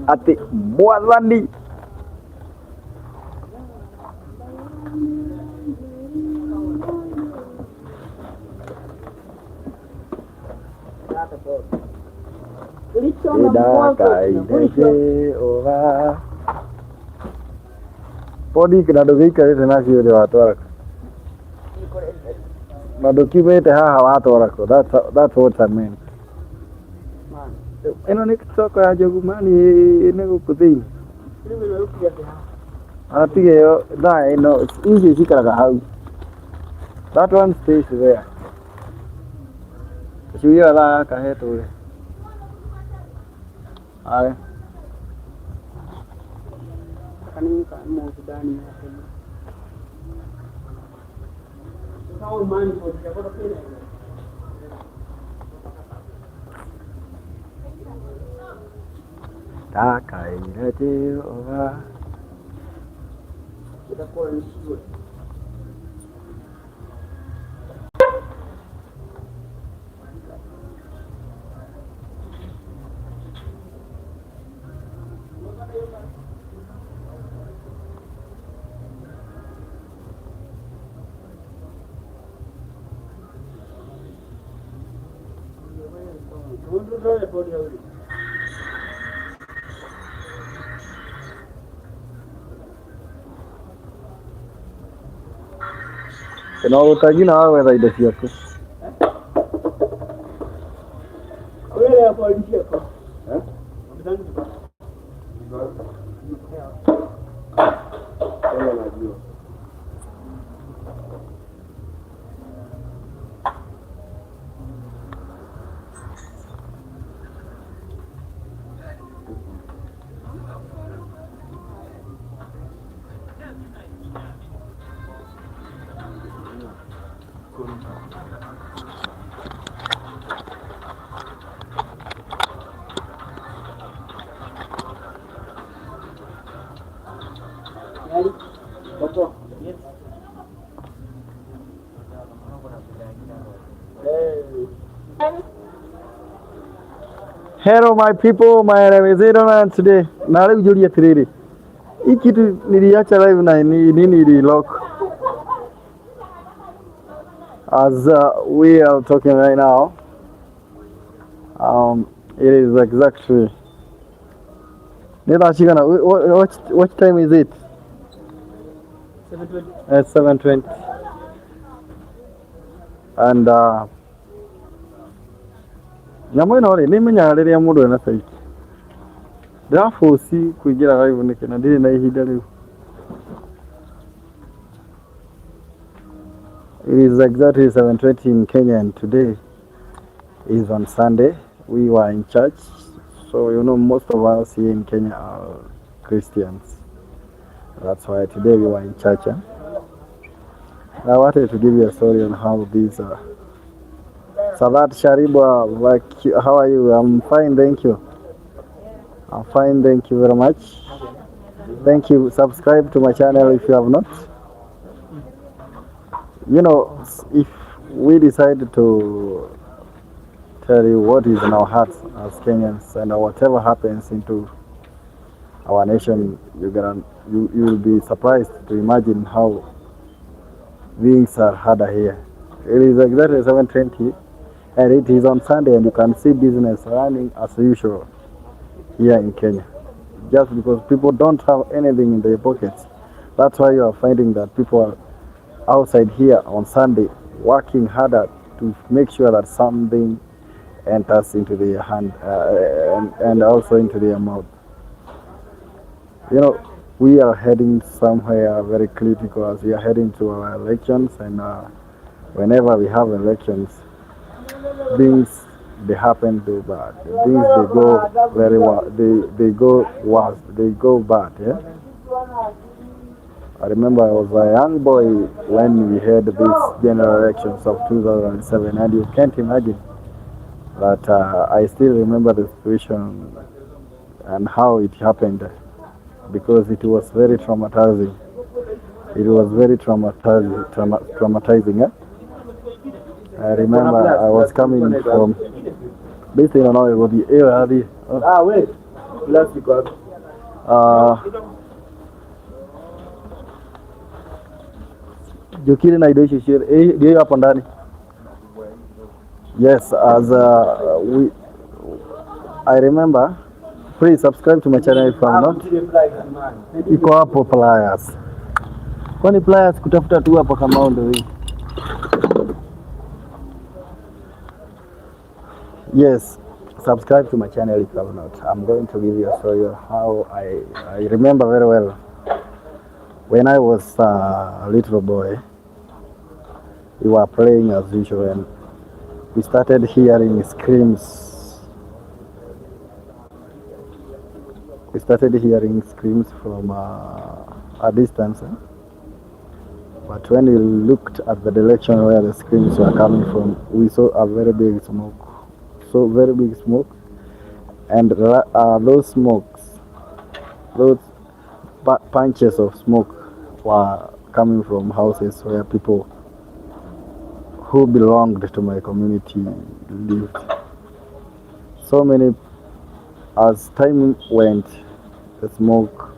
ati mwathani idakaire Jehova podi kinado gikarite nacio ri watwarako na ndukimite haha watwarako. That's what I meant. Ino ni soko ya njogu mani ni guku thiini atige yo thaa ino ici cikaraga hau. That one stays there. Ciuria thaa kahetwo ri ale kaninka mo sudani hapo sawa mani kwa sababu pia takaire Jehova itakuwa ni shule. Kena utagi na wewe ida ciaku wewe hapo alishia kwa Hello my people, my name is INDONO and today na leo julia tiriri hii kitu niliacha live na nini lock as we are talking right now. It is exactly what time is it? 7:20. It's 7:20 and nyamwe ino ri ni menyaga riria mundu ena saiki ndafosi kuingira live niki na ndiri na ihinda riu. It is exactly 7:20 in Kenya and today is on Sunday. We were in church, so you know most of us here in Kenya are Christians. That's why today we were in church. I wanted to give you a story on how these Sadat Shariba, like, how are you? I'm fine, thank you. I'm fine, thank you very much. Thank you. Subscribe to my channel if you have not. You know, if we decide to tell you what is in our hearts as Kenyans and whatever happens into our nation, you will be surprised to imagine how things are harder here. It is exactly 7:20 and it is on Sunday and you can see business running as usual here in Kenya. Just because people don't have anything in their pockets. That's why you are finding that people are outside here on Sunday working harder to make sure that something enters into their hand and also into their mouth. You know, we are heading somewhere very critical as we are heading to our elections, and whenever we have elections, things they happen too bad. Things they go very they go worse, they go bad. Yeah. I remember I was a young boy when we had these general elections of 2007, and you can't imagine that I still remember the situation and how it happened, because it was very traumatizing. It was very traumatizing. I remember I was coming from this thing on the Jokili na idoishi shire ndio hapo ndani. Yes, as I remember, please subscribe to my channel if I'm not. Iko hapo pliers. Kwani pliers kutafuta tu hapo kama ndio hii. Yes, subscribe to my channel if I'm not. I'm going to give you a story of how I remember very well. When I was a little boy, we were playing as usual and we started hearing screams. We started hearing screams from a distance. But when we looked at the direction where the screams were coming from, we saw a very big smoke. So very big smoke. And those smokes, those punches of smoke were coming from houses where people who belonged to my community lived. So many, as time went, the smoke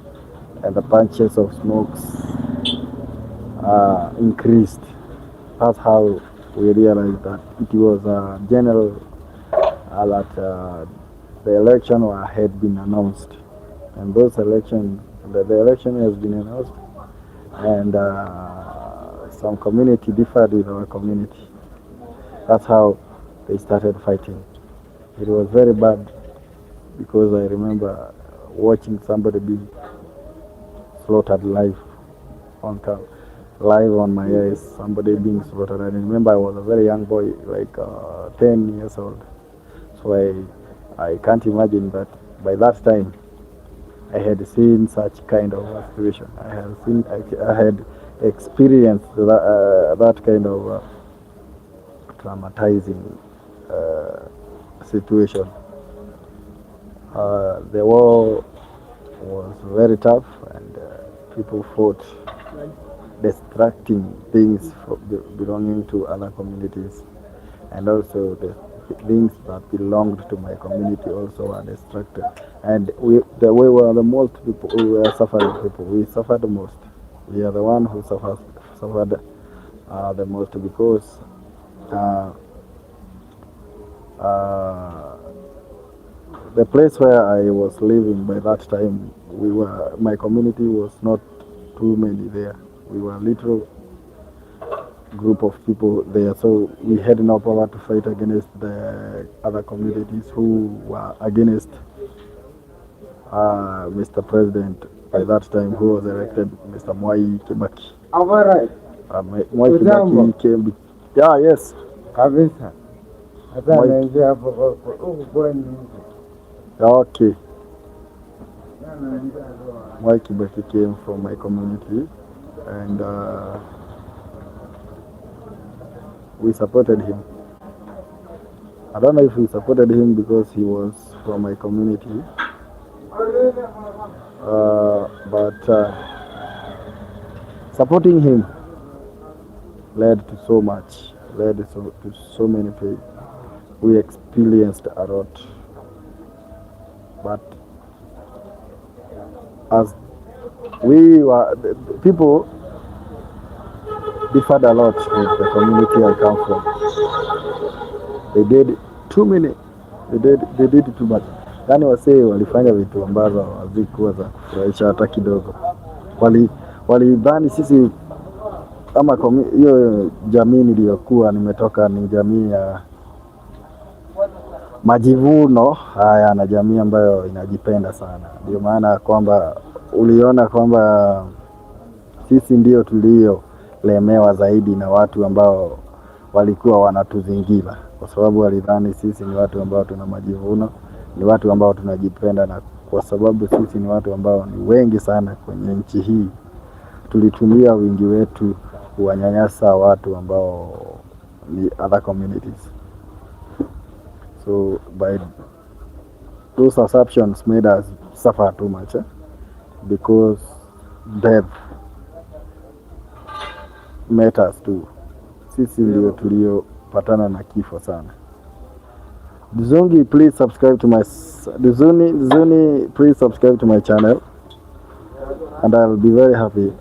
and the punches of smokes increased. That's how we realized that it was a general that the election had been announced, and those elections, the election has been announced, and some community differed with our community. That's how they started fighting. It was very bad because I remember watching somebody being slaughtered live on camera. Live on my eyes, somebody being slaughtered. I remember I was a very young boy, like 10 years old. So I can't imagine that by that time I had seen such kind of situation. I had experienced that kind of traumatizing situation. The war was very tough and people fought, distracting things belonging to other communities, and also the things that belonged to my community also were distracted. And we were the most people who were suffering people. We suffered the most. We are the one who suffered the most because the place where I was living by that time, my community was not too many there. We were a little group of people there, so we had no power to fight against the other communities who were against Mr. President by that time, who was elected, Mr. Mwai Kibaki. Mwai Kibaki came. Yeah, yes. Okay. Mwai Kibaki came from my community, and we supported him. I don't know if we supported him because he was from my community, but supporting him led to so much, led to so many pain. We experienced a lot, but as we were, the people differed a lot with the community I come from. They did too many. They did too much. Yani wasee walifanya vitu ambazo hazikuwa za kufurahisha hata kidogo. Walidhani sisi ama hiyo jamii niliyokuwa nimetoka ni jamii ya majivuno haya na jamii ambayo inajipenda sana. Ndio maana kwamba uliona kwamba sisi ndio tuliolemewa zaidi na watu ambao walikuwa wanatuzingira, kwa sababu walidhani sisi ni watu ambao tuna majivuno, ni watu ambao tunajipenda, na kwa sababu sisi ni watu ambao ni wengi sana kwenye nchi hii, tulitumia wingi wetu kuwanyanyasa watu ambao ni other communities. So by those assumptions made us suffer too much, because death met us too. Sisi ndio tuliopatana na kifo sana. Zungi, please subscribe to my Zuni, please subscribe to my channel, and I'll be very happy.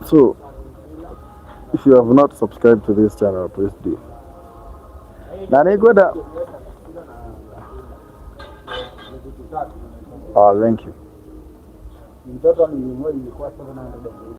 So, if you have not subscribed to this channel, please do. Nani goda. Oh, thank you.